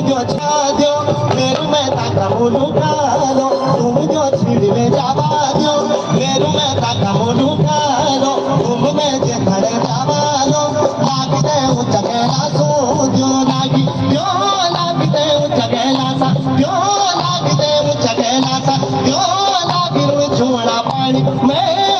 जो छा दो मेरू में ताका मुनु खालो तुम जो छिड़वे जावा दो मेरू में ताका मुनु खालो तुम में जे खड़े जावा दो लागते उचकेला सो जो लागी जो लागते उचकेला सा जो लागते उचकेला सा जो लागी छोड़ा पानी मैं